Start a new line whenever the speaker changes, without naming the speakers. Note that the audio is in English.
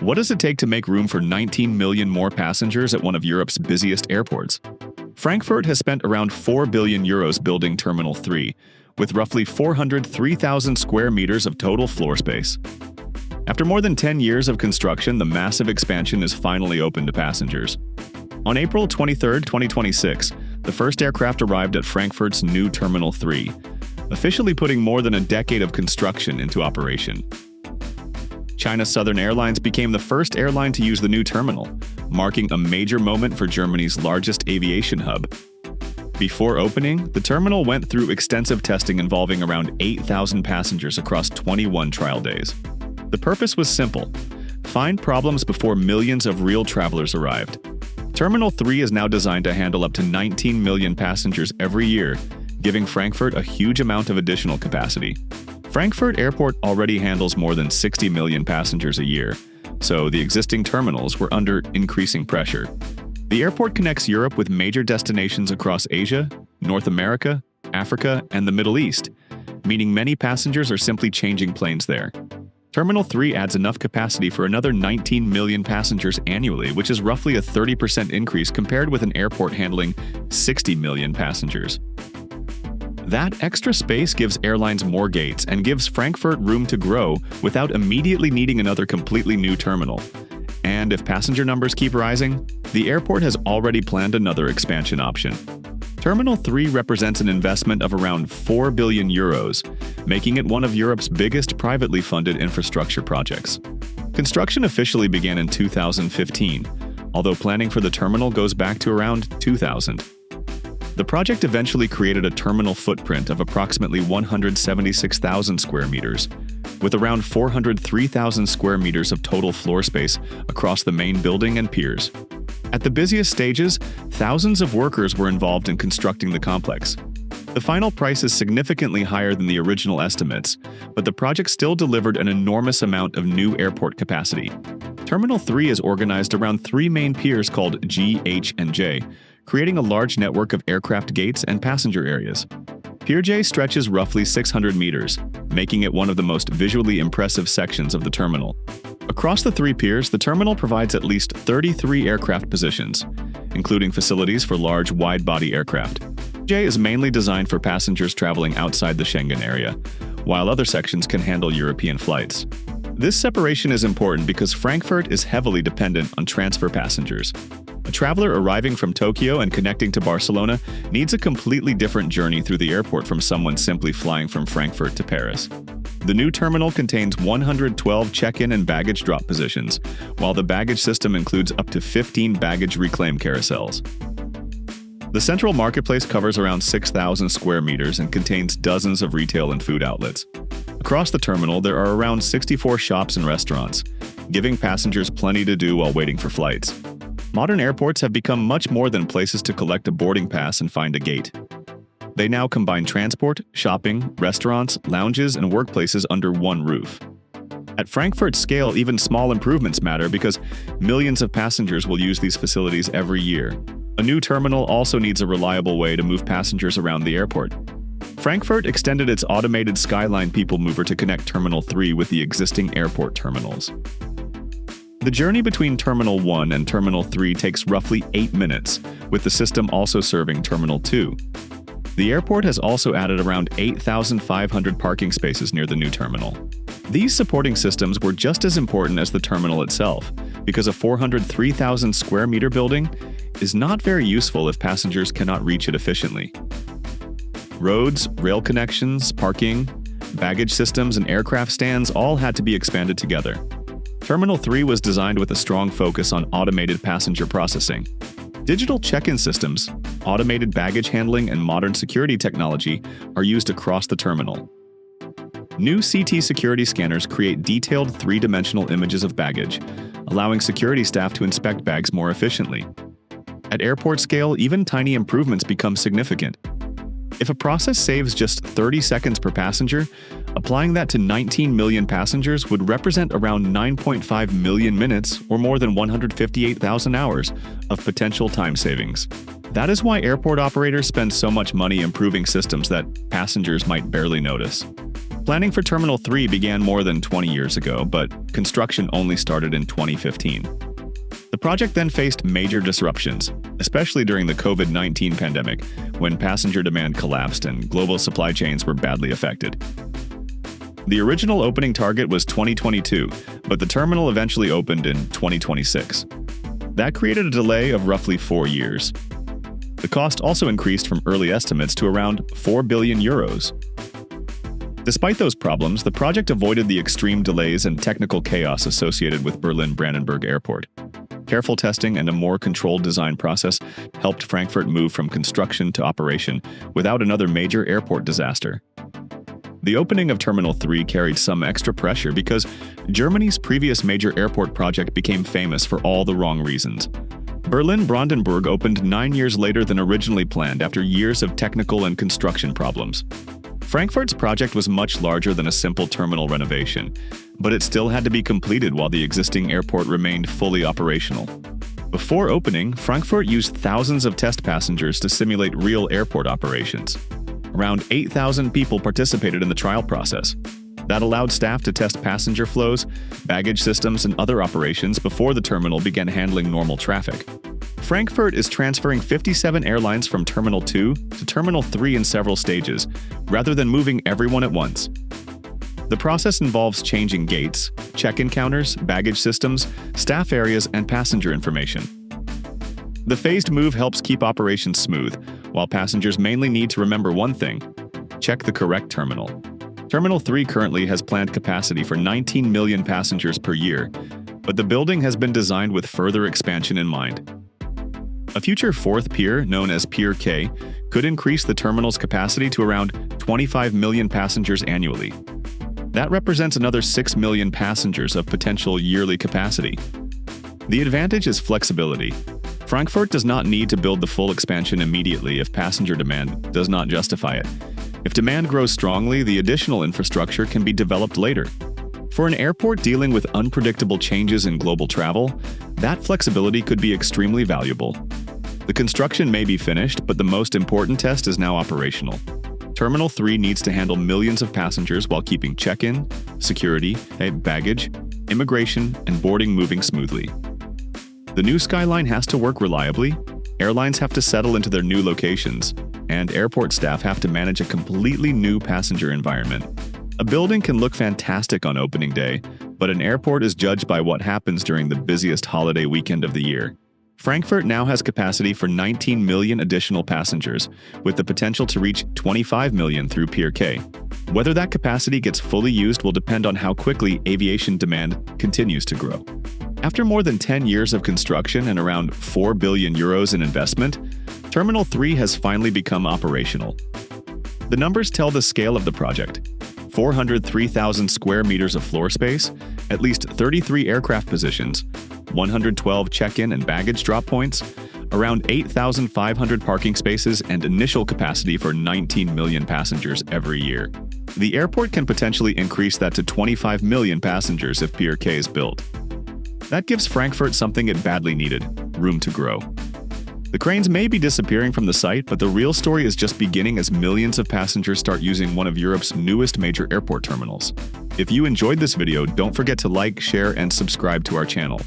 What does it take to make room for 19 million more passengers at one of Europe's busiest airports? Frankfurt has spent around 4 billion euros building Terminal 3, with roughly 403,000 square meters of total floor space. After more than 10 years of construction, the massive expansion is finally open to passengers. On April 23, 2026, the first aircraft arrived at Frankfurt's new Terminal 3, officially putting more than a decade of construction into operation. China Southern Airlines became the first airline to use the new terminal, marking a major moment for Germany's largest aviation hub. Before opening, the terminal went through extensive testing involving around 8,000 passengers across 21 trial days. The purpose was simple: find problems before millions of real travelers arrived. Terminal 3 is now designed to handle up to 19 million passengers every year, giving Frankfurt a huge amount of additional capacity. Frankfurt Airport already handles more than 60 million passengers a year, so the existing terminals were under increasing pressure. The airport connects Europe with major destinations across Asia, North America, Africa, and the Middle East, meaning many passengers are simply changing planes there. Terminal 3 adds enough capacity for another 19 million passengers annually, which is roughly a 30% increase compared with an airport handling 60 million passengers. That extra space gives airlines more gates and gives Frankfurt room to grow without immediately needing another completely new terminal. And if passenger numbers keep rising, the airport has already planned another expansion option. Terminal 3 represents an investment of around 4 billion euros, making it one of Europe's biggest privately funded infrastructure projects. Construction officially began in 2015, although planning for the terminal goes back to around 2000. The project eventually created a terminal footprint of approximately 176,000 square meters, with around 403,000 square meters of total floor space across the main building and piers. At the busiest stages, thousands of workers were involved in constructing the complex. The final price is significantly higher than the original estimates, but the project still delivered an enormous amount of new airport capacity. Terminal 3 is organized around three main piers called G, H, and J, creating a large network of aircraft gates and passenger areas. Pier J stretches roughly 600 meters, making it one of the most visually impressive sections of the terminal. Across the three piers, the terminal provides at least 33 aircraft positions, including facilities for large, wide-body aircraft. J is mainly designed for passengers traveling outside the Schengen area, while other sections can handle European flights. This separation is important because Frankfurt is heavily dependent on transfer passengers. A traveler arriving from Tokyo and connecting to Barcelona needs a completely different journey through the airport from someone simply flying from Frankfurt to Paris. The new terminal contains 112 check-in and baggage drop positions, while the baggage system includes up to 15 baggage reclaim carousels. The central marketplace covers around 6,000 square meters and contains dozens of retail and food outlets. Across the terminal, there are around 64 shops and restaurants, giving passengers plenty to do while waiting for flights. Modern airports have become much more than places to collect a boarding pass and find a gate. They now combine transport, shopping, restaurants, lounges, and workplaces under one roof. At Frankfurt's scale, even small improvements matter because millions of passengers will use these facilities every year. A new terminal also needs a reliable way to move passengers around the airport. Frankfurt extended its automated Skyline People Mover to connect Terminal 3 with the existing airport terminals. The journey between Terminal 1 and Terminal 3 takes roughly 8 minutes, with the system also serving Terminal 2. The airport has also added around 8,500 parking spaces near the new terminal. These supporting systems were just as important as the terminal itself, because a 403,000 square meter building is not very useful if passengers cannot reach it efficiently. Roads, rail connections, parking, baggage systems, and aircraft stands all had to be expanded together. Terminal 3 was designed with a strong focus on automated passenger processing. Digital check-in systems, automated baggage handling, and modern security technology are used across the terminal. New CT security scanners create detailed three-dimensional images of baggage, allowing security staff to inspect bags more efficiently. At airport scale, even tiny improvements become significant. If a process saves just 30 seconds per passenger, applying that to 19 million passengers would represent around 9.5 million minutes, or more than 158,000 hours, of potential time savings. That is why airport operators spend so much money improving systems that passengers might barely notice. Planning for Terminal 3 began more than 20 years ago, but construction only started in 2015. The project then faced major disruptions, especially during the COVID-19 pandemic, when passenger demand collapsed and global supply chains were badly affected. The original opening target was 2022, but the terminal eventually opened in 2026. That created a delay of roughly 4 years. The cost also increased from early estimates to around 4 billion euros. Despite those problems, the project avoided the extreme delays and technical chaos associated with Berlin-Brandenburg Airport. Careful testing and a more controlled design process helped Frankfurt move from construction to operation without another major airport disaster. The opening of Terminal 3 carried some extra pressure because Germany's previous major airport project became famous for all the wrong reasons. Berlin-Brandenburg opened 9 years later than originally planned after years of technical and construction problems. Frankfurt's project was much larger than a simple terminal renovation, but it still had to be completed while the existing airport remained fully operational. Before opening, Frankfurt used thousands of test passengers to simulate real airport operations. Around 8,000 people participated in the trial process. That allowed staff to test passenger flows, baggage systems, and other operations before the terminal began handling normal traffic. Frankfurt is transferring 57 airlines from Terminal 2 to Terminal 3 in several stages, rather than moving everyone at once. The process involves changing gates, check-in counters, baggage systems, staff areas, and passenger information. The phased move helps keep operations smooth, while passengers mainly need to remember one thing: check the correct terminal. Terminal 3 currently has planned capacity for 19 million passengers per year, but the building has been designed with further expansion in mind. A future fourth pier, known as Pier K, could increase the terminal's capacity to around 25 million passengers annually. That represents another 6 million passengers of potential yearly capacity. The advantage is flexibility. Frankfurt does not need to build the full expansion immediately if passenger demand does not justify it. If demand grows strongly, the additional infrastructure can be developed later. For an airport dealing with unpredictable changes in global travel, that flexibility could be extremely valuable. The construction may be finished, but the most important test is now operational. Terminal 3 needs to handle millions of passengers while keeping check-in, security, baggage, immigration, and boarding moving smoothly. The new skyline has to work reliably, airlines have to settle into their new locations, and airport staff have to manage a completely new passenger environment. A building can look fantastic on opening day, but an airport is judged by what happens during the busiest holiday weekend of the year. Frankfurt now has capacity for 19 million additional passengers, with the potential to reach 25 million through Pier K. Whether that capacity gets fully used will depend on how quickly aviation demand continues to grow. After more than 10 years of construction and around 4 billion euros in investment, Terminal 3 has finally become operational. The numbers tell the scale of the project: 403,000 square meters of floor space, at least 33 aircraft positions, 112 check-in and baggage drop points, around 8,500 parking spaces, and initial capacity for 19 million passengers every year. The airport can potentially increase that to 25 million passengers if Pier K is built. That gives Frankfurt something it badly needed: room to grow. The cranes may be disappearing from the site, but the real story is just beginning as millions of passengers start using one of Europe's newest major airport terminals. If you enjoyed this video, don't forget to like, share, and subscribe to our channel.